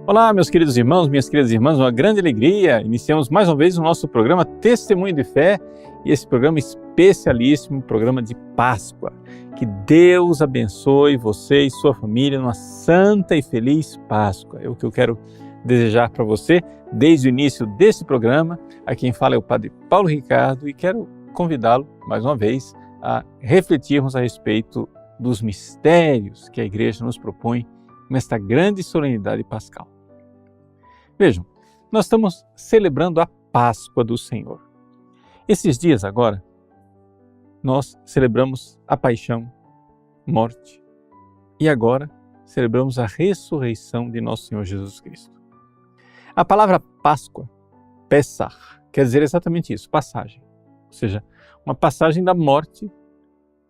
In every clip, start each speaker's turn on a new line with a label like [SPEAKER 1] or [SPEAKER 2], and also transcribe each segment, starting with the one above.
[SPEAKER 1] Olá, meus queridos irmãos, minhas queridas irmãs, uma grande alegria. Iniciamos mais uma vez o nosso programa Testemunho de Fé e esse programa especialíssimo, programa de Páscoa. Que Deus abençoe você e sua família numa santa e feliz Páscoa. É o que eu quero desejar para você desde o início desse programa. A quem fala é o Padre Paulo Ricardo e quero convidá-lo mais uma vez a refletirmos a respeito dos mistérios que a Igreja nos propõe nesta grande solenidade pascal. Vejam, nós estamos celebrando a Páscoa do Senhor. Esses dias agora, nós celebramos a paixão, morte e agora celebramos a ressurreição de nosso Senhor Jesus Cristo. A palavra Páscoa, Pessach, quer dizer exatamente isso, passagem, ou seja, uma passagem da morte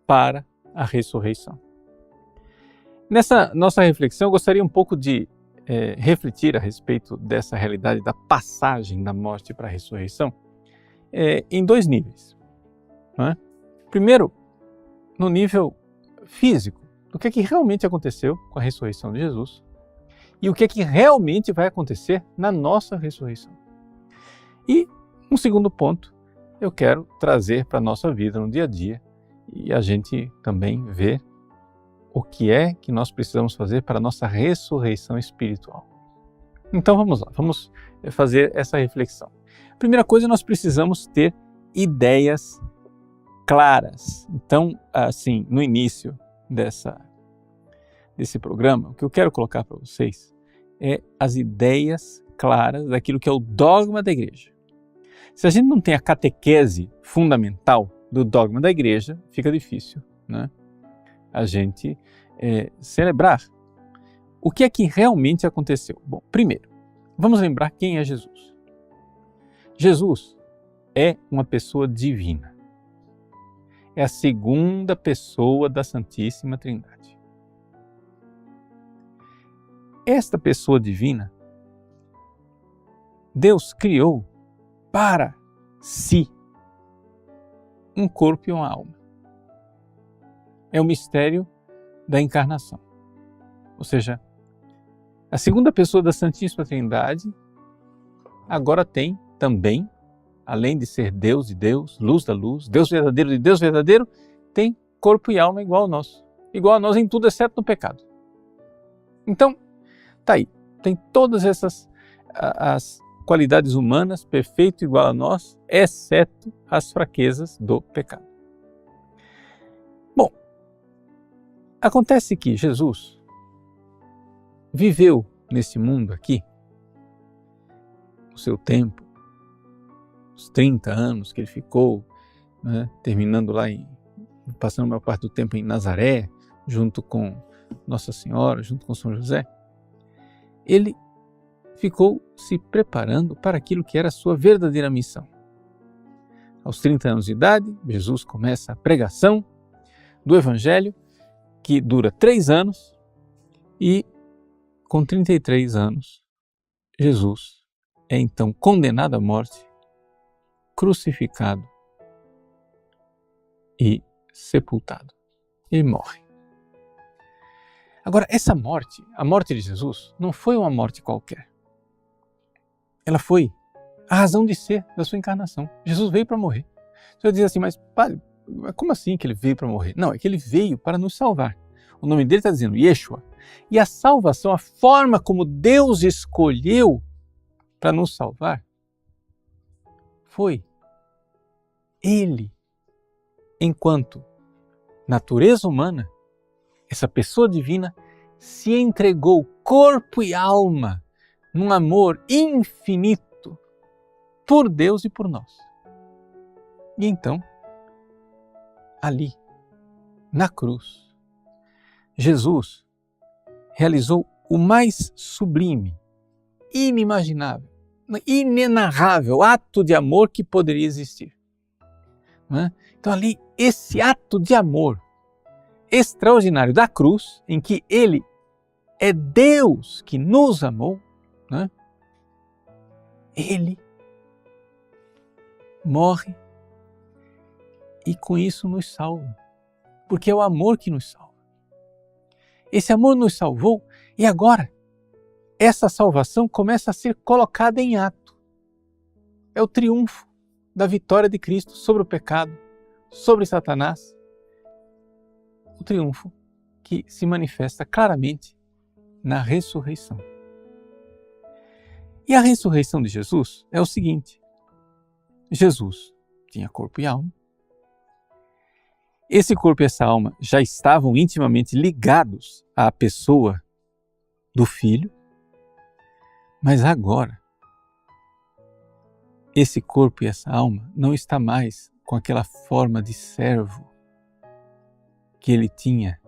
[SPEAKER 1] para a ressurreição. Nessa nossa reflexão, eu gostaria um pouco de refletir a respeito dessa realidade da passagem da morte para a ressurreição em dois níveis. Não é? Primeiro, no nível físico, do que é que realmente aconteceu com a ressurreição de Jesus e o que é que realmente vai acontecer na nossa ressurreição. E um segundo ponto, eu quero trazer para a nossa vida no dia a dia e a gente também ver o que é que nós precisamos fazer para a nossa ressurreição espiritual. Então vamos lá, vamos fazer essa reflexão. Primeira coisa, nós precisamos ter ideias claras. Então, assim, no início desse programa, o que eu quero colocar para vocês é as ideias claras daquilo que é o dogma da Igreja. Se a gente não tem a catequese fundamental do dogma da Igreja, fica difícil, né? A gente celebrar. O que é que realmente aconteceu? Bom, primeiro, vamos lembrar quem é Jesus. Jesus é uma pessoa divina. É a segunda pessoa da Santíssima Trindade. Esta pessoa divina, Deus criou para si um corpo e uma alma. É o mistério da encarnação. Ou seja, a segunda pessoa da Santíssima Trindade agora tem também, além de ser Deus de Deus, luz da luz, Deus verdadeiro de Deus verdadeiro, tem corpo e alma igual a nós. Igual a nós em tudo, exceto no pecado. Então, tá aí. Tem todas essas as qualidades humanas, perfeito igual a nós, exceto as fraquezas do pecado. Bom, acontece que Jesus viveu nesse mundo aqui, o seu tempo, os 30 anos que ele ficou, né, terminando lá, passando a maior parte do tempo em Nazaré, junto com Nossa Senhora, junto com São José, ele ficou se preparando para aquilo que era a sua verdadeira missão. Aos 30 anos de idade, Jesus começa a pregação do Evangelho, que dura 3 anos, e com 33 anos, Jesus é então condenado à morte, crucificado e sepultado. Ele morre. Agora, essa morte, a morte de Jesus, não foi uma morte qualquer. Ela foi a razão de ser da sua encarnação. Jesus veio para morrer. Você vai dizer assim, mas padre, como assim que ele veio para morrer? Não, é que ele veio para nos salvar. O nome dele está dizendo Yeshua. E a salvação, a forma como Deus escolheu para nos salvar, foi Ele, enquanto natureza humana, essa pessoa divina, se entregou corpo e alma num amor infinito por Deus e por nós. E então, ali, na cruz, Jesus realizou o mais sublime, inimaginável, inenarrável ato de amor que poderia existir. Não é? Então ali, esse ato de amor extraordinário da cruz, em que Ele é Deus que nos amou, não é? Ele morre e com isso nos salva, porque é o amor que nos salva. Esse amor nos salvou e agora essa salvação começa a ser colocada em ato. É o triunfo da vitória de Cristo sobre o pecado, sobre Satanás. O triunfo que se manifesta claramente na ressurreição. E a ressurreição de Jesus é o seguinte: Jesus tinha corpo e alma. Esse corpo e essa alma já estavam intimamente ligados à pessoa do Filho, mas agora esse corpo e essa alma não está mais com aquela forma de servo que ele tinha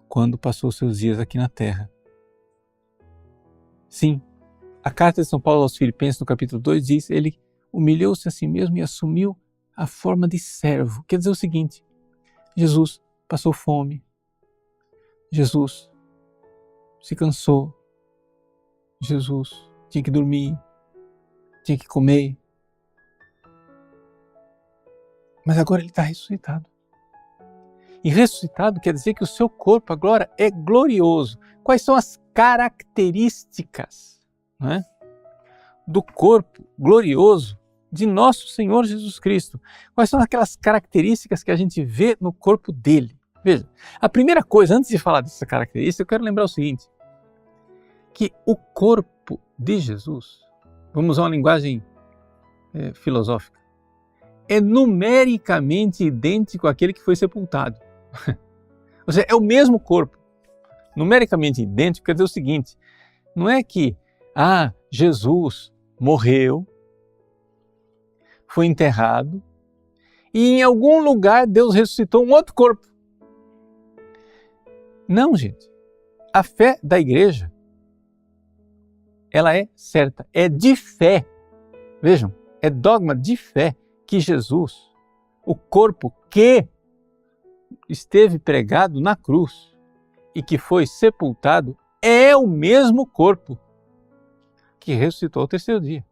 [SPEAKER 1] quando passou seus dias aqui na terra. Sim, a carta de São Paulo aos Filipenses, no capítulo 2, diz: ele humilhou-se a si mesmo e assumiu a forma de servo. Quer dizer o seguinte: Jesus passou fome, Jesus se cansou, Jesus tinha que dormir, tinha que comer, mas agora ele está ressuscitado. E ressuscitado quer dizer que o seu corpo agora é glorioso. Quais são as características, né, do corpo glorioso de nosso Senhor Jesus Cristo? Quais são aquelas características que a gente vê no corpo dele? Veja, a primeira coisa, antes de falar dessa característica, eu quero lembrar o seguinte: que o corpo de Jesus, vamos usar uma linguagem filosófica, é numericamente idêntico àquele que foi sepultado. Ou seja, é o mesmo corpo. Numericamente idêntico quer dizer o seguinte: não é que Jesus morreu, foi enterrado e em algum lugar Deus ressuscitou um outro corpo. Não, gente. A fé da igreja, ela é certa, é de fé. Vejam, é dogma de fé que Jesus, o corpo que esteve pregado na cruz e que foi sepultado, é o mesmo corpo que ressuscitou ao terceiro dia.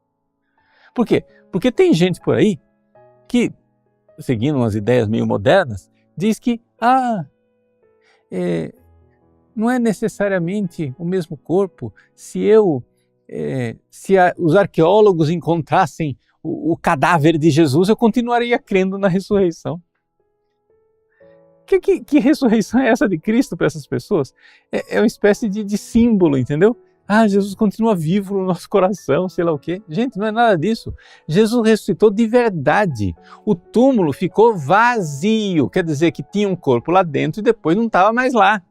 [SPEAKER 1] Por quê? Porque tem gente por aí que, seguindo umas ideias meio modernas, diz que não é necessariamente o mesmo corpo. Se os arqueólogos encontrassem o cadáver de Jesus, eu continuaria crendo na ressurreição. Que ressurreição é essa de Cristo para essas pessoas? É uma espécie de símbolo, entendeu? Jesus continua vivo no nosso coração, sei lá o quê. Gente, não é nada disso. Jesus ressuscitou de verdade. O túmulo ficou vazio, quer dizer que tinha um corpo lá dentro e depois não estava mais lá.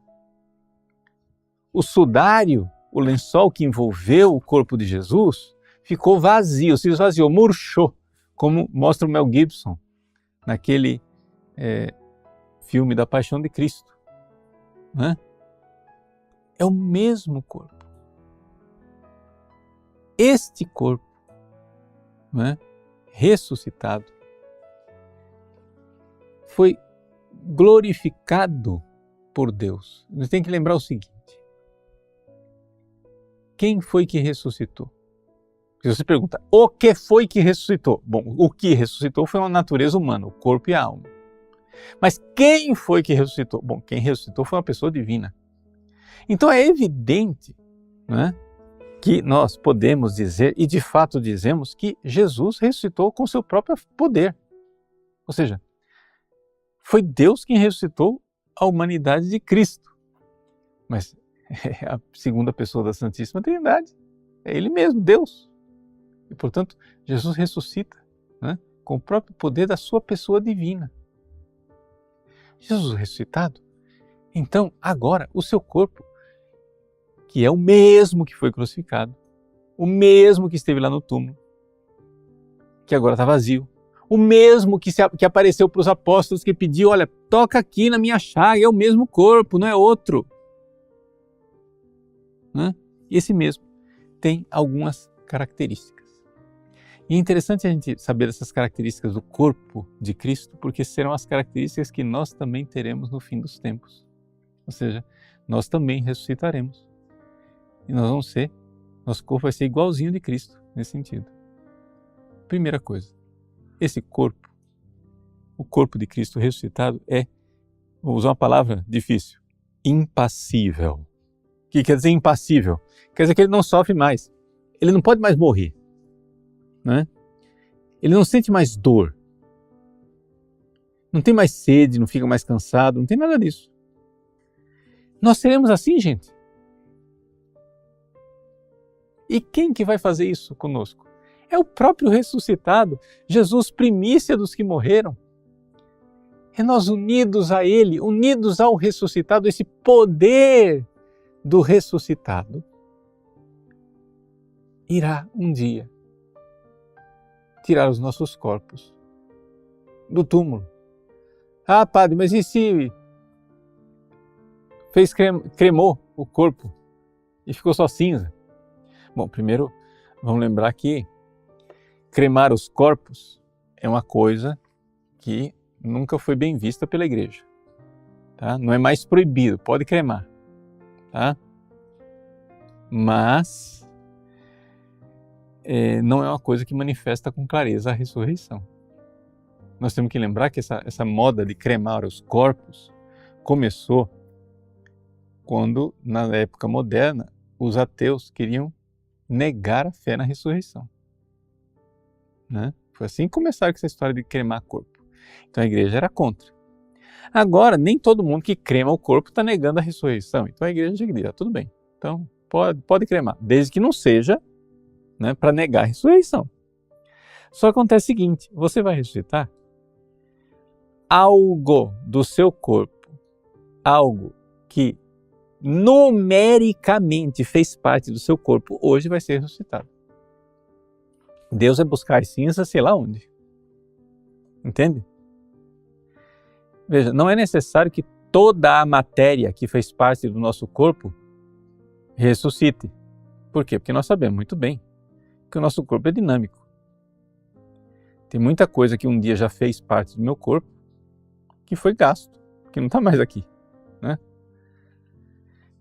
[SPEAKER 1] O sudário, o lençol que envolveu o corpo de Jesus, ficou vazio, se esvaziou, murchou, como mostra o Mel Gibson naquele filme da Paixão de Cristo. Né? É o mesmo corpo. Este corpo, né, ressuscitado, foi glorificado por Deus. Você tem que lembrar o seguinte: quem foi que ressuscitou? Se você pergunta, o que foi que ressuscitou? Bom, o que ressuscitou foi uma natureza humana, o corpo e a alma. Mas quem foi que ressuscitou? Bom, quem ressuscitou foi uma pessoa divina. Então é evidente, né, que nós podemos dizer, e de fato dizemos, que Jesus ressuscitou com seu próprio poder. Ou seja, foi Deus quem ressuscitou a humanidade de Cristo. Mas é a segunda pessoa da Santíssima Trindade. É Ele mesmo, Deus. E, portanto, Jesus ressuscita, né, com o próprio poder da sua pessoa divina. Jesus ressuscitado, então agora o seu corpo, que é o mesmo que foi crucificado, o mesmo que esteve lá no túmulo, que agora está vazio, o mesmo que apareceu para os apóstolos, que pediu, olha, toca aqui na minha chaga, é o mesmo corpo, não é outro. Né? Esse mesmo tem algumas características. E é interessante a gente saber essas características do corpo de Cristo, porque serão as características que nós também teremos no fim dos tempos. Ou seja, nós também ressuscitaremos. E nosso corpo vai ser igualzinho de Cristo nesse sentido. Primeira coisa, esse corpo, o corpo de Cristo ressuscitado vou usar uma palavra difícil, impassível. O que quer dizer impassível, quer dizer que ele não sofre mais, ele não pode mais morrer, né? Ele não sente mais dor, não tem mais sede, não fica mais cansado, não tem nada disso. Nós seremos assim, gente. E quem que vai fazer isso conosco? É o próprio ressuscitado, Jesus, primícia dos que morreram. É nós unidos a Ele, unidos ao ressuscitado, esse poder do ressuscitado irá um dia tirar os nossos corpos do túmulo. Ah, padre, mas e se cremou o corpo e ficou só cinza? Bom, primeiro vamos lembrar que cremar os corpos é uma coisa que nunca foi bem vista pela igreja. Tá? Não é mais proibido, pode cremar. Tá? Mas não é uma coisa que manifesta com clareza a ressurreição. Nós temos que lembrar que essa moda de cremar os corpos começou quando, na época moderna, os ateus queriam negar a fé na ressurreição. Né? Foi assim que começaram com essa história de cremar corpo. Então a igreja era contra. Agora, nem todo mundo que crema o corpo está negando a ressurreição. Então a igreja diz, tudo bem, então pode cremar, desde que não seja, né, para negar a ressurreição. Só acontece o seguinte, você vai ressuscitar, algo do seu corpo, algo que numericamente fez parte do seu corpo, hoje vai ser ressuscitado. Deus vai buscar as cinzas, sei lá onde. Entende? Veja, não é necessário que toda a matéria que fez parte do nosso corpo ressuscite. Por quê? Porque nós sabemos muito bem que o nosso corpo é dinâmico. Tem muita coisa que um dia já fez parte do meu corpo que foi gasto, que não está mais aqui, né?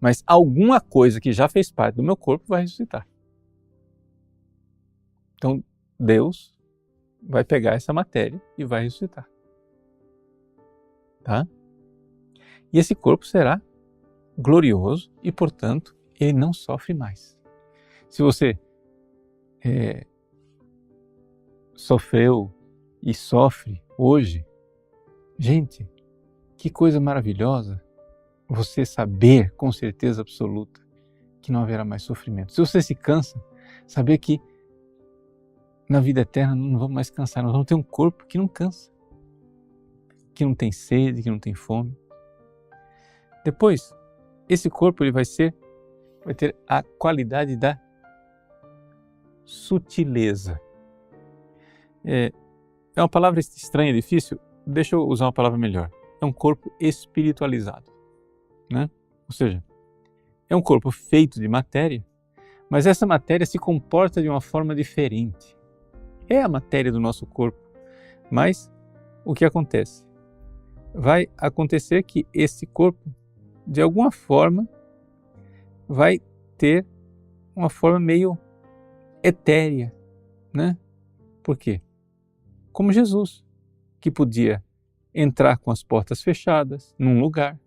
[SPEAKER 1] Mas alguma coisa que já fez parte do meu corpo vai ressuscitar. Então, Deus vai pegar essa matéria e vai ressuscitar. Tá? E esse corpo será glorioso e, portanto, ele não sofre mais. Se você sofreu e sofre hoje, gente, que coisa maravilhosa você saber com certeza absoluta que não haverá mais sofrimento. Se você se cansa, saber que na vida eterna não vamos mais cansar, nós vamos ter um corpo que não cansa, que não tem sede, que não tem fome. Depois, esse corpo ele vai ter a qualidade da sutileza. É uma palavra estranha, difícil, deixa eu usar uma palavra melhor. É um corpo espiritualizado, né? Ou seja, é um corpo feito de matéria, mas essa matéria se comporta de uma forma diferente. É a matéria do nosso corpo, mas o que acontece? Vai acontecer que esse corpo, de alguma forma, vai ter uma forma meio etérea, né? Por quê? Como Jesus, que podia entrar com as portas fechadas num lugar.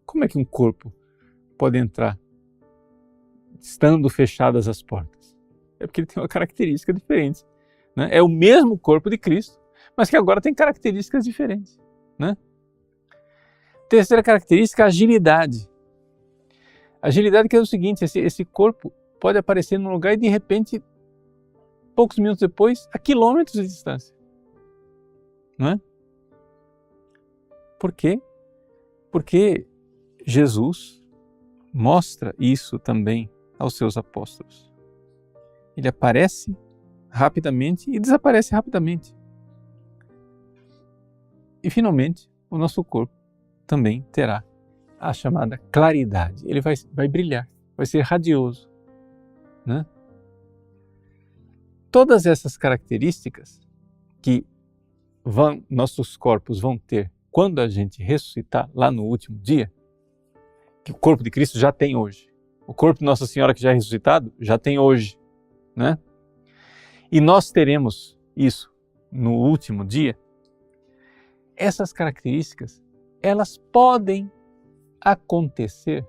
[SPEAKER 1] Como é que um corpo pode entrar estando fechadas as portas? É porque ele tem uma característica diferente, né? É o mesmo corpo de Cristo, mas que agora tem características diferentes, né? Terceira característica, agilidade. Agilidade que é o seguinte, esse corpo pode aparecer num lugar e de repente, poucos minutos depois, a quilômetros de distância. Não é? Por quê? Porque Jesus mostra isso também aos seus apóstolos. Ele aparece rapidamente e desaparece rapidamente. E finalmente, o nosso corpo também terá a chamada claridade. Ele vai brilhar, vai ser radioso, né? Todas essas características que nossos corpos vão ter quando a gente ressuscitar lá no último dia, que o corpo de Cristo já tem hoje. O corpo de Nossa Senhora que já é ressuscitado, já tem hoje, né? E nós teremos isso no último dia. Essas características, elas podem acontecer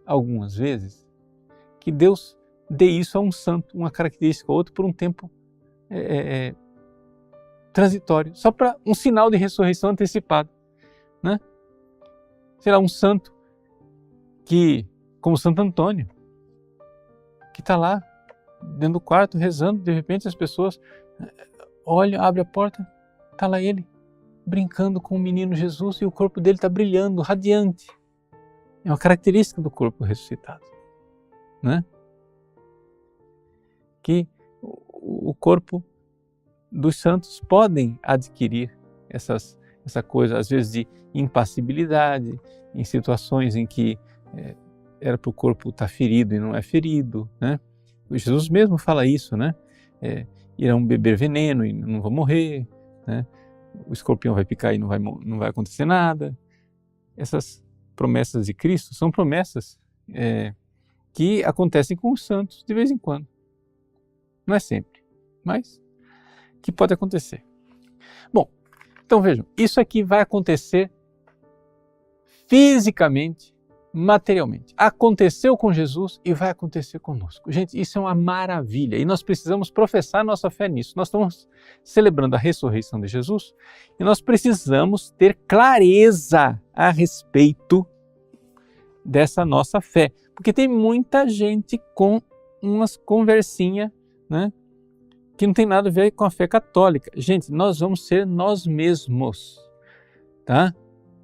[SPEAKER 1] algumas vezes, que Deus dê isso a um santo, uma característica ou outra, por um tempo transitório, só para um sinal de ressurreição antecipado, né? Sei lá, um santo que, como Santo Antônio, que está lá dentro do quarto rezando, de repente as pessoas olham, abrem a porta, está lá ele brincando com o menino Jesus e o corpo dele está brilhando, radiante. É uma característica do corpo ressuscitado, né? Que o corpo dos santos podem adquirir essa coisa, às vezes, de impassibilidade, em situações em que era para o corpo estar ferido e não é ferido, né? Jesus mesmo fala isso, né? Irão beber veneno e não vão morrer, né? O escorpião vai picar e não vai acontecer nada. Essas promessas de Cristo são promessas que acontecem com os santos de vez em quando. Não é sempre, mas que pode acontecer. Bom, então vejam, isso aqui vai acontecer fisicamente, materialmente. Aconteceu com Jesus e vai acontecer conosco. Gente, isso é uma maravilha e nós precisamos professar nossa fé nisso. Nós estamos celebrando a ressurreição de Jesus e nós precisamos ter clareza a respeito dessa nossa fé. Porque tem muita gente com umas conversinhas, né, que não tem nada a ver com a fé católica. Gente, nós vamos ser nós mesmos, tá?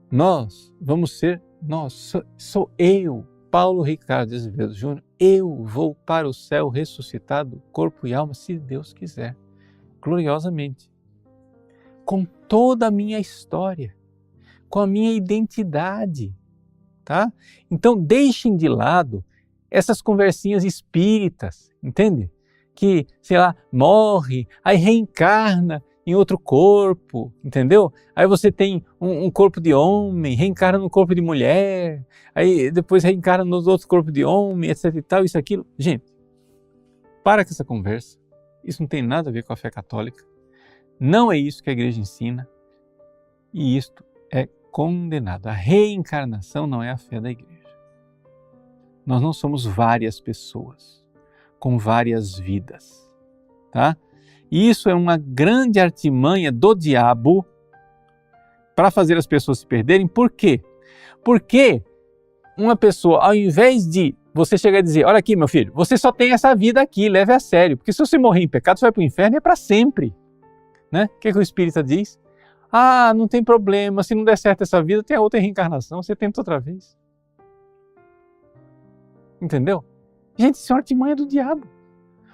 [SPEAKER 1] Nós vamos ser nós. Sou eu, Paulo Ricardo de Azevedo Júnior. Eu vou para o céu ressuscitado, corpo e alma, se Deus quiser, gloriosamente. Com toda a minha história, com a minha identidade, tá? Então deixem de lado essas conversinhas espíritas, entende? Que, sei lá, morre, aí reencarna em outro corpo, entendeu? Aí você tem um corpo de homem, reencarna no corpo de mulher, aí depois reencarna no outro corpo de homem, etc e tal, isso, aquilo. Gente, para com essa conversa. Isso não tem nada a ver com a fé católica. Não é isso que a igreja ensina. E isto é condenado. A reencarnação não é a fé da igreja. Nós não somos várias pessoas com várias vidas, tá? E isso é uma grande artimanha do diabo para fazer as pessoas se perderem. Por quê? Porque uma pessoa, ao invés de você chegar e dizer, olha aqui meu filho, você só tem essa vida aqui, leve a sério, porque se você morrer em pecado, você vai para o inferno e é para sempre, né? O que o Espírita diz? Ah, não tem problema, se não der certo essa vida, tem a outra reencarnação, você tenta outra vez. Entendeu? Gente, isso é uma artimanha do diabo.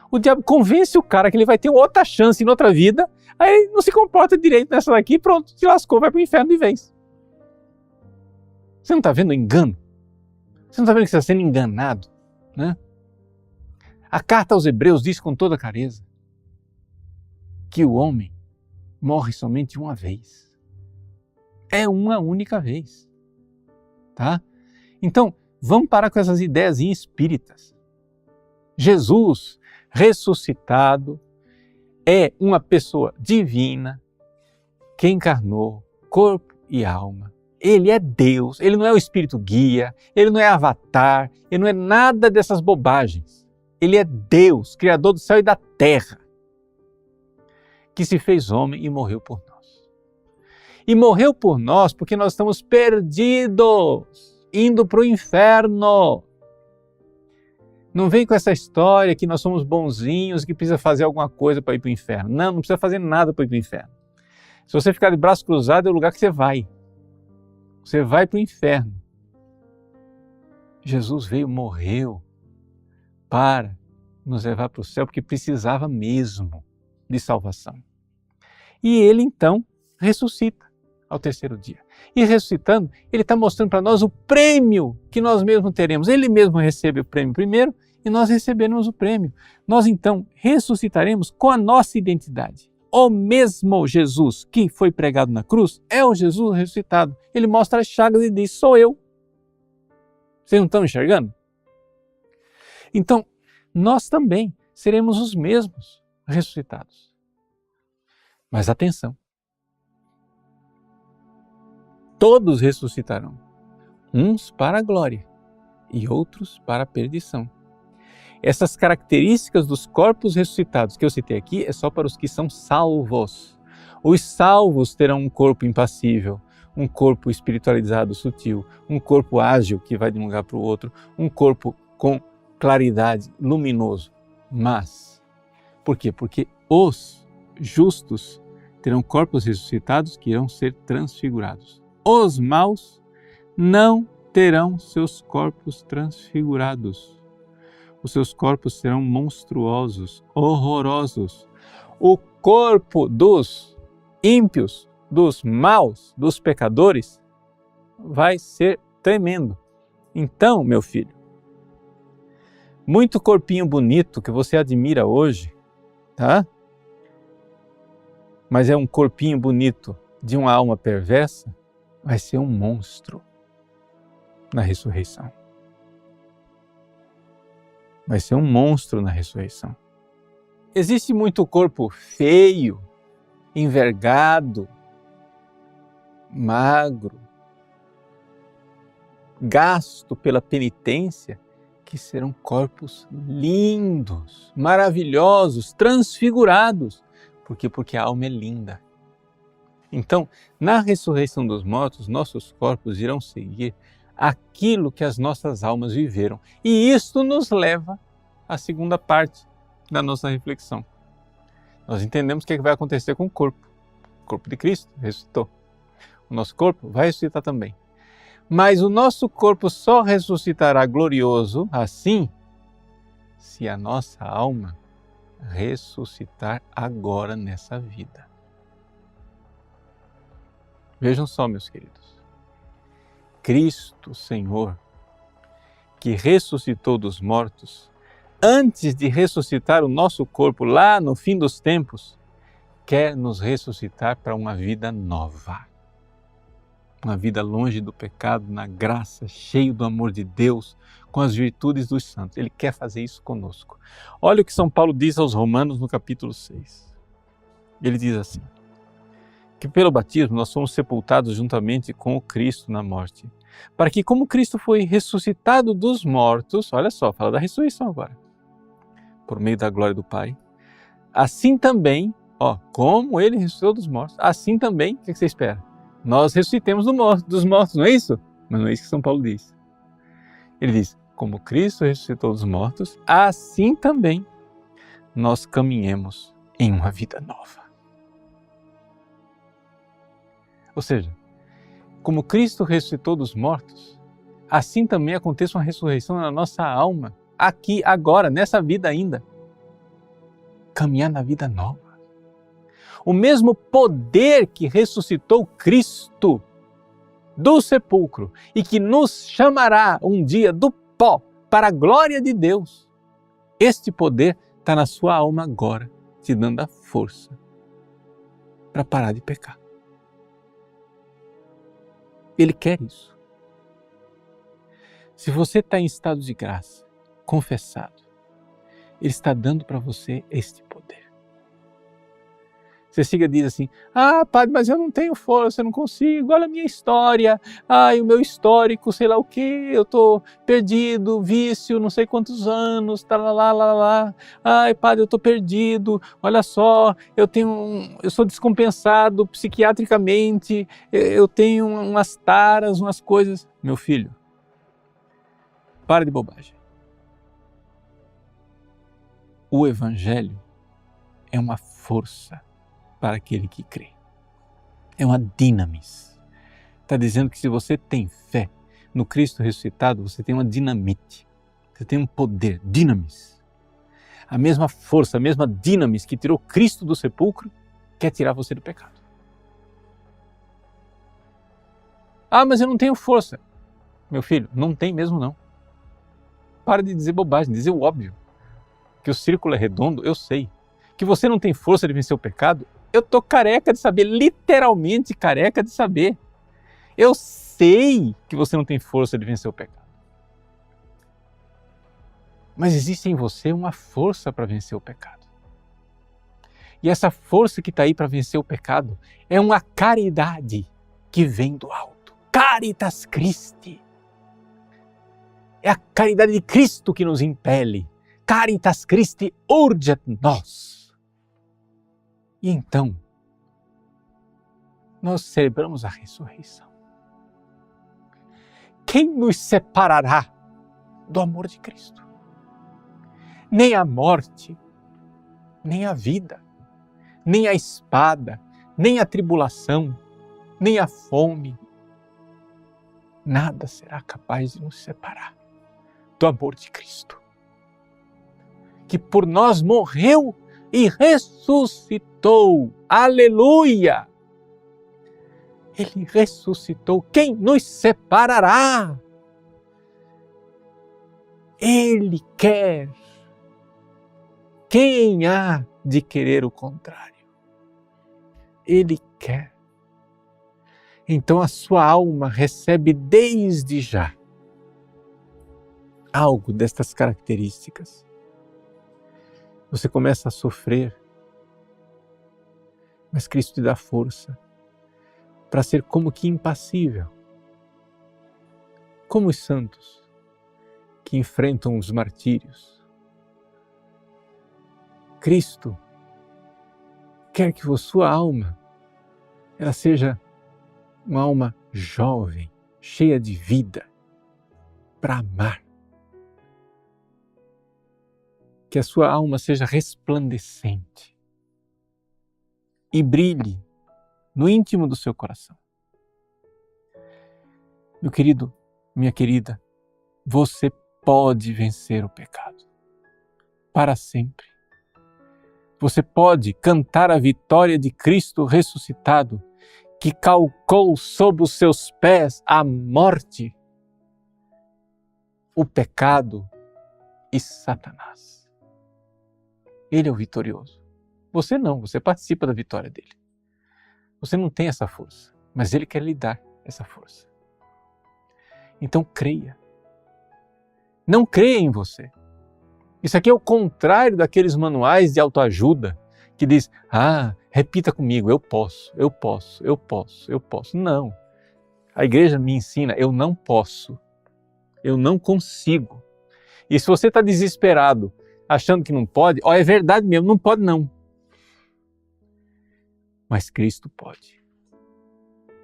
[SPEAKER 1] O diabo convence o cara que ele vai ter outra chance em outra vida, aí ele não se comporta direito nessa daqui, pronto, se lascou, vai para o inferno de vez. Você não está vendo o engano? Você não está vendo que você está sendo enganado, né? A carta aos Hebreus diz com toda clareza que o homem morre somente uma vez. É uma única vez, tá? Então, vamos parar com essas ideias espíritas. Jesus ressuscitado é uma pessoa divina que encarnou corpo e alma. Ele é Deus, ele não é o espírito guia, ele não é avatar, ele não é nada dessas bobagens. Ele é Deus, criador do céu e da terra, que se fez homem e morreu por nós. E morreu por nós porque nós estamos perdidos, indo para o inferno. Não vem com essa história que nós somos bonzinhos, que precisa fazer alguma coisa para ir para o inferno. Não, não precisa fazer nada para ir para o inferno. Se você ficar de braço cruzado, é o lugar que você vai. Você vai para o inferno. Jesus veio, morreu para nos levar para o céu, porque precisava mesmo de salvação. E ele então ressuscita ao terceiro dia. E ressuscitando, ele está mostrando para nós o prêmio que nós mesmos teremos. Ele mesmo recebe o prêmio primeiro e nós receberemos o prêmio. Nós então ressuscitaremos com a nossa identidade. O mesmo Jesus que foi pregado na cruz é o Jesus ressuscitado. Ele mostra as chagas e diz, sou eu. Vocês não estão enxergando? Então, nós também seremos os mesmos ressuscitados. Mas atenção. Todos ressuscitarão, uns para a glória e outros para a perdição. Essas características dos corpos ressuscitados que eu citei aqui é só para os que são salvos. Os salvos terão um corpo impassível, um corpo espiritualizado, sutil, um corpo ágil que vai de um lugar para o outro, um corpo com claridade, luminoso. Mas, por quê? Porque os justos terão corpos ressuscitados que irão ser transfigurados. Os maus não terão seus corpos transfigurados. Os seus corpos serão monstruosos, horrorosos. O corpo dos ímpios, dos maus, dos pecadores, vai ser tremendo. Então, meu filho, muito corpinho bonito que você admira hoje, tá? Mas é um corpinho bonito de uma alma perversa, vai ser um monstro na ressurreição. Vai ser um monstro na ressurreição. Existe muito corpo feio, envergado, magro, gasto pela penitência, que serão corpos lindos, maravilhosos, transfigurados. Por quê? Porque a alma é linda. Então, na ressurreição dos mortos, nossos corpos irão seguir aquilo que as nossas almas viveram. E isto nos leva à segunda parte da nossa reflexão. Nós entendemos o que vai acontecer com o corpo. O corpo de Cristo ressuscitou. O nosso corpo vai ressuscitar também. Mas o nosso corpo só ressuscitará glorioso assim se a nossa alma ressuscitar agora nessa vida. Vejam só, meus queridos. Cristo, Senhor, que ressuscitou dos mortos, antes de ressuscitar o nosso corpo lá no fim dos tempos, quer nos ressuscitar para uma vida nova. Uma vida longe do pecado, na graça, cheio do amor de Deus, com as virtudes dos santos. Ele quer fazer isso conosco. Olha o que São Paulo diz aos Romanos no capítulo 6. Ele diz assim, que pelo batismo nós somos sepultados juntamente com o Cristo na morte, para que como Cristo foi ressuscitado dos mortos, olha só, fala da ressurreição agora, por meio da glória do Pai, assim também, como Ele ressuscitou dos mortos, assim também, o que você espera? Nós ressuscitemos dos mortos, não é isso? Mas não é isso que São Paulo diz. Ele diz, como Cristo ressuscitou dos mortos, assim também nós caminhemos em uma vida nova. Ou seja, como Cristo ressuscitou dos mortos, assim também aconteça uma ressurreição na nossa alma, aqui, agora, nessa vida ainda. Caminhar na vida nova. O mesmo poder que ressuscitou Cristo do sepulcro e que nos chamará um dia do pó para a glória de Deus. Este poder está na sua alma agora, te dando a força para parar de pecar. Ele quer isso. Se você está em estado de graça, confessado, Ele está dando para você este poder. Você chega e diz assim, padre, mas eu não tenho força, eu não consigo, olha a minha história, o meu histórico, sei lá o quê, eu estou perdido, vício, não sei quantos anos, padre, eu estou perdido, olha só, eu sou descompensado psiquiatricamente, eu tenho umas taras, umas coisas. Meu filho, para de bobagem. O Evangelho é uma força para aquele que crê. É uma dinamis. Está dizendo que se você tem fé no Cristo ressuscitado, você tem uma dinamite. Você tem um poder, dinamis. A mesma força, a mesma dinamis que tirou Cristo do sepulcro, quer tirar você do pecado. Mas eu não tenho força. Meu filho, não tem mesmo não. Para de dizer bobagem, dizer o óbvio. Que o círculo é redondo, eu sei. Que você não tem força de vencer o pecado, eu estou careca de saber, literalmente careca de saber. Eu sei que você não tem força de vencer o pecado. Mas existe em você uma força para vencer o pecado. E essa força que está aí para vencer o pecado é uma caridade que vem do alto. Caritas Christi. É a caridade de Cristo que nos impele. Caritas Christi urget nos. E então, nós celebramos a ressurreição. Quem nos separará do amor de Cristo? Nem a morte, nem a vida, nem a espada, nem a tribulação, nem a fome. Nada será capaz de nos separar do amor de Cristo, que por nós morreu e ressuscitou. Aleluia! Ele ressuscitou. Quem nos separará? Ele quer. Quem há de querer o contrário? Ele quer. Então a sua alma recebe desde já algo destas características. Você começa a sofrer, mas Cristo te dá força para ser como que impassível, como os santos que enfrentam os martírios. Cristo quer que a sua alma ela seja uma alma jovem, cheia de vida, para amar. Que a sua alma seja resplandecente e brilhe no íntimo do seu coração. Meu querido, minha querida, você pode vencer o pecado para sempre. Você pode cantar a vitória de Cristo ressuscitado, que calcou sob os seus pés a morte, o pecado e Satanás. Ele é o vitorioso. Você não, você participa da vitória dele. Você não tem essa força, mas ele quer lhe dar essa força. Então creia. Não creia em você. Isso aqui é o contrário daqueles manuais de autoajuda que diz, repita comigo, eu posso, eu posso, eu posso, eu posso. Não. A igreja me ensina, eu não posso, eu não consigo. E se você está desesperado, achando que não pode, é verdade mesmo, não pode não. Mas Cristo pode.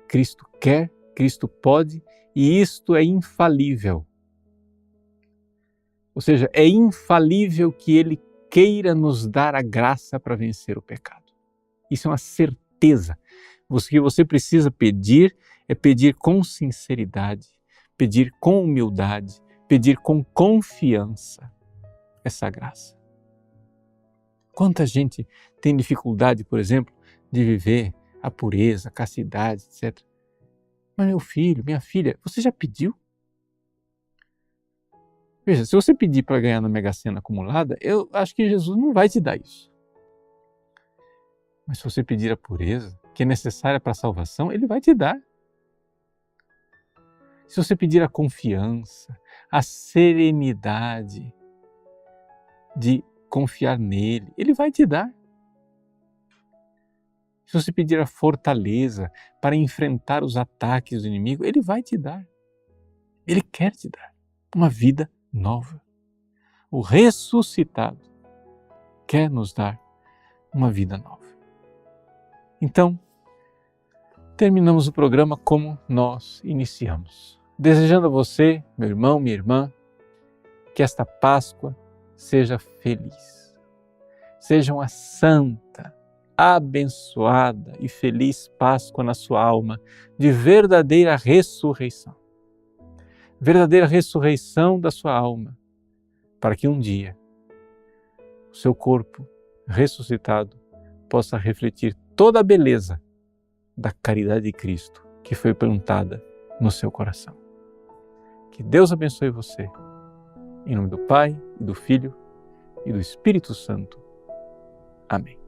[SPEAKER 1] Cristo quer, Cristo pode, e isto é infalível. Ou seja, é infalível que Ele queira nos dar a graça para vencer o pecado. Isso é uma certeza. O que você precisa pedir é pedir com sinceridade, pedir com humildade, pedir com confiança essa graça. Quanta gente tem dificuldade, por exemplo, de viver a pureza, a castidade, etc. Mas meu filho, minha filha, você já pediu? Veja, se você pedir para ganhar na Mega Sena acumulada, eu acho que Jesus não vai te dar isso. Mas se você pedir a pureza, que é necessária para a salvação, Ele vai te dar. Se você pedir a confiança, a serenidade de confiar nele, Ele vai te dar. Se você pedir a fortaleza para enfrentar os ataques do inimigo, Ele vai te dar. Ele quer te dar uma vida nova. O ressuscitado quer nos dar uma vida nova. Então, terminamos o programa como nós iniciamos. Desejando a você, meu irmão, minha irmã, que esta Páscoa seja feliz. Seja uma santa, abençoada e feliz Páscoa na sua alma, de verdadeira ressurreição. Verdadeira ressurreição da sua alma, para que um dia o seu corpo ressuscitado possa refletir toda a beleza da caridade de Cristo que foi plantada no seu coração. Que Deus abençoe você. Em nome do Pai, e do Filho e do Espírito Santo. Amém.